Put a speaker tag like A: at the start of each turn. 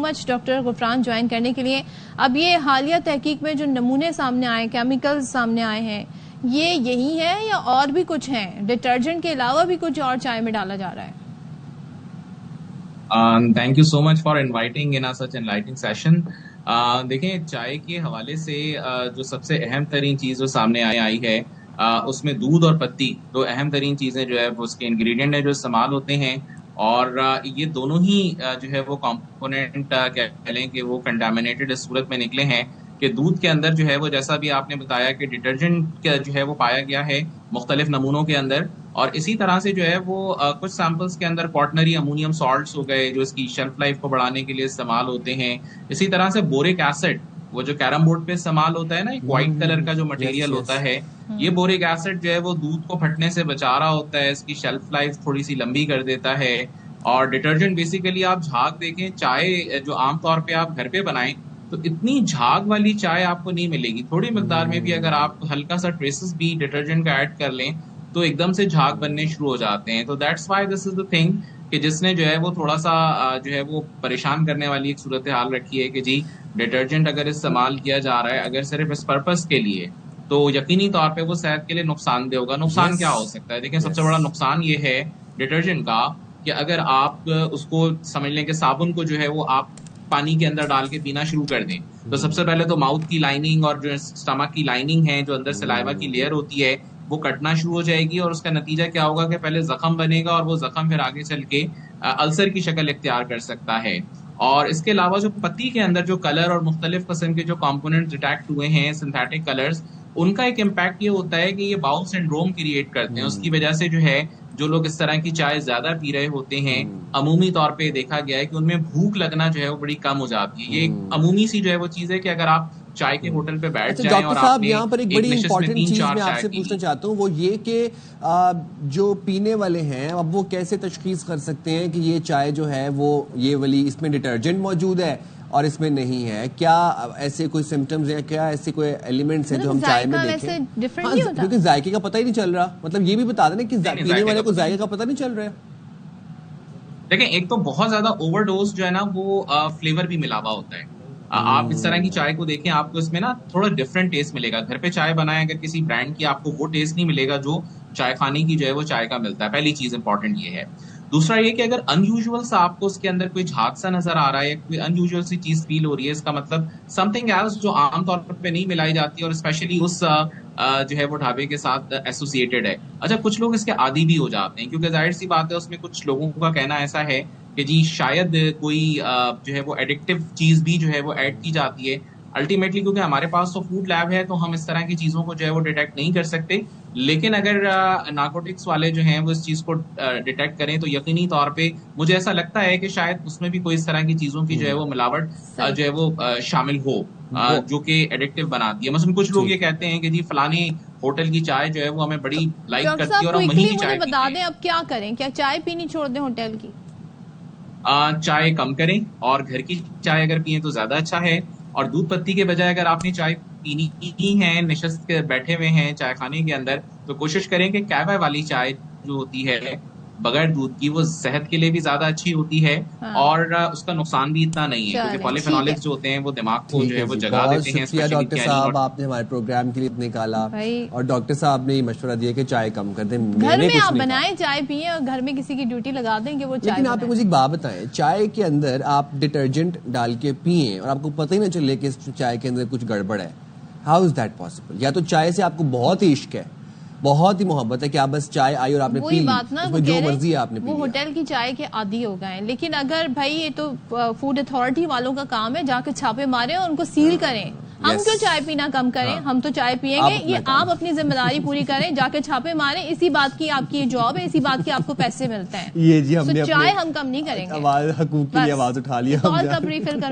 A: Much doctor Gufran join करने के लिए। अब ये हालिया तहकीक में जो नमूने सामने आए, केमिकल्स सामने आए हैं, ये यही है या और भी कुछ हैं? डिटर्जेंट के अलावा भी कुछ और चाय में डाला जा रहा है?
B: Thank you so much for inviting in such enlightening session. देखें, चाय के हवाले से जो सबसे अहम तरीन चीज़ जो सामने आई है, उसमें दूध और पत्ती दो अहम तरीन चीज़ें जो है वो उसके इंग्रेडिएंट है जो इस्तेमाल होते हैं। और ये दोनों ही जो है वो कंपोनेंट कह लें कि वो कंटामिनेटेड इस सूरत में निकले हैं कि दूध के अंदर जो है वो, जैसा भी आपने बताया कि डिटर्जेंट जो है वो पाया गया है मुख्तलिफ नमूनों के अंदर। और इसी तरह से जो है वो कुछ सैंपल्स के अंदर क्वाटनरी अमोनियम सॉल्ट्स हो गए जो इसकी शेल्फ लाइफ को बढ़ाने के लिए इस्तेमाल होते हैं। इसी तरह से बोरिक एसिड, वो जो कैरम बोर्ड पे इस्तेमाल होता है ना, एक व्हाइट कलर का जो मटेरियल होता है, ये बोरिक एसिड जो है वो दूध को फटने से बचा रहा होता है, इसकी शेल्फ लाइफ थोड़ी सी लंबी कर देता है। और डिटर्जेंट बेसिकली आप झाग देखें, चाय जो आमतौर पे आप घर पे बनाएं तो इतनी झाग वाली चाय आपको नहीं मिलेगी। थोड़ी मिकदार में भी अगर आप हल्का सा ट्रेसेस भी डिटर्जेंट का ऐड कर लें तो एकदम से झाग बनने शुरू हो जाते हैं। तो that's why this is the thing कि जिसने जो है वो थोड़ा सा जो है वो परेशान करने वाली एक सूरत हाल रखी है कि जी डिटर्जेंट अगर इस्तेमाल किया जा रहा है अगर सिर्फ इस पर्पस के लिए, तो यकीनी तौर पे वो सेहत के लिए नुकसानदेह होगा। नुकसान क्या हो सकता है? देखिए, सबसे बड़ा नुकसान ये है डिटर्जेंट का कि अगर आप उसको समझ लें कि साबुन को जो है वो आप पानी के अंदर डाल के पीना शुरू कर दें, तो सबसे पहले तो माउथ की लाइनिंग और जो स्टमक की लाइनिंग है, जो अंदर सलाइवा की लेयर होती है, वो कटना शुरू हो जाएगी। और उसका नतीजा क्या होगा कि पहले जख्म बनेगा और वो जख्म फिर आगे चल के अल्सर की शक्ल इख्तियार कर सकता है। और इसके अलावा जो पत्ती के अंदर जो कलर और मुख्तलिफ किस्म के जो कंपोनेंट्स डिटेक्ट हुए हैं, सिंथेटिक कलर्स, उनका एक इम्पैक्ट ये होता है कि ये बाउल सिंड्रोम क्रिएट करते हैं। उसकी वजह से जो है जो लोग इस तरह की चाय ज्यादा पी रहे होते हैं, अमूमी तौर पे देखा गया है कि उनमें भूख लगना जो है वो बड़ी कम हो जाती है। ये एक अमूमी सी जो है वो चीज है कि अगर आप चाय के होटल पे बैठ जाएं और आपने
C: यहाँ पर एक बड़ी इंपॉर्टेंट चीज मैं आपसे पूछना चाहता हूँ, वो ये कि जो पीने वाले हैं अब वो कैसे तशखीस कर सकते हैं कि ये चाय जो है वो ये वाली इसमें डिटर्जेंट मौजूद है और इसमें नहीं है? क्या ऐसे कोई सिम्टम्स हैं, क्या ऐसे कोई एलिमेंट्स हैं जो हम चाय में देखें? हाँ, क्योंकि जायके का पता ही नहीं चल रहा। मतलब ये भी बता देना कि पीने वाले को जायके का पता नहीं चल रहा है।
B: देखें, एक तो बहुत ज्यादा ओवरडोज जो है ना वो फ्लेवर भी मिलावा होता है। आप इस तरह की चाय को देखें, आपको इसमें ना थोड़ा डिफरेंट टेस्ट मिलेगा। घर पे चाय बनाए अगर किसी ब्रांड की, आपको वो टेस्ट नहीं मिलेगा जो चाय खाने की जो है वो चाय का मिलता है। पहली चीज इंपॉर्टेंट ये है। दूसरा ये कि अगर अनयूजुअल सा आपको उसके अंदर कोई झाग सा नजर आ रहा है, कोई अनयूजुअल सी चीज फील हो रही है, इसका मतलब समथिंग एल्स जो आमतौर पर नहीं मिलाई जाती और स्पेशली उस जो है वो ढाबे के साथ एसोसिएटेड है। अच्छा, कुछ लोग इसके आदी भी हो जाते हैं क्योंकि जाहिर सी बात है उसमें कुछ लोगों का कहना ऐसा है कि जी शायद कोई जो है वो एडिक्टिव चीज भी जो है वो ऐड की जाती है। अल्टीमेटली क्योंकि हमारे पास तो फूड लैब है तो हम इस तरह की चीजों को जो है वो डिटेक्ट नहीं कर सकते, लेकिन अगर नार्कोटिक्स वाले जो हैं वो इस चीज को डिटेक्ट करें तो यकीनी तौर पे मुझे ऐसा लगता है कि शायद उसमें भी कोई इस तरह की चीजों की जो है वो मिलावट जो है वो शामिल हो जो कि एडिक्टिव बनाती है। मसलन कुछ लोग ये कहते हैं कि जी फलानी होटल की चाय जो है वो हमें बड़ी लाइक करती है और हम वहीं की चाय
A: बता दें। अब क्या करें? क्या चाय पीनी छोड़ दें होटल की?
B: चाय कम करें और घर की चाय अगर पिए तो ज्यादा अच्छा है। और दूध पत्ती के बजाय अगर आपने चाय पीनी ही है, निशस्त के बैठे हुए हैं चाय खाने के अंदर, तो कोशिश करें कि कैफे वाली चाय जो होती है बगैर दूध की, वो सेहत के लिए भी ज्यादा अच्छी होती है। हाँ। और उसका नुकसान भी इतना नहीं है क्योंकि पॉलीफेनोलिक्स जो होते हैं वो दिमाग को जो है वो जगा देते हैं।
C: शुक्रिया डॉक्टर साहब, आपने हमारे प्रोग्राम के लिए निकाला और डॉक्टर साहब ने मशवरा दिया कि चाय कम कर दें।
A: घर में आप बनाएं, चाय पिए और घर में किसी की ड्यूटी लगा दें कि वो चाय।
C: लेकिन आप मुझे एक बात बताएं, चाय के अंदर आप डिटर्जेंट डाल के पिए और आपको पता ही ना चले कि चाय के अंदर कुछ गड़बड़ है, हाउ इज दैट पॉसिबल? या तो चाय से आपको बहुत ही इश्क है, बहुत ही मोहब्बत है कि आप बस चाय आई और आपने पी ली, उसमें जो मर्जी है आपने पी लिया।
A: वो होटल की चाय के आदी हो गए। लेकिन अगर भाई ये तो फूड अथॉरिटी वालों का काम है, जाके छापे मारे और उनको सील करें। हम क्यों चाय पीना कम करें? हम तो चाय पियेंगे। ये आप अपनी जिम्मेदारी पूरी करें, जाके छापे मारें। इसी बात की आपकी जॉब है, इसी बात के आपको पैसे मिलते हैं।
C: ये जी हमने
A: चाय हम कम नहीं करेंगे।
C: हकूक की आवाज उठा लिया।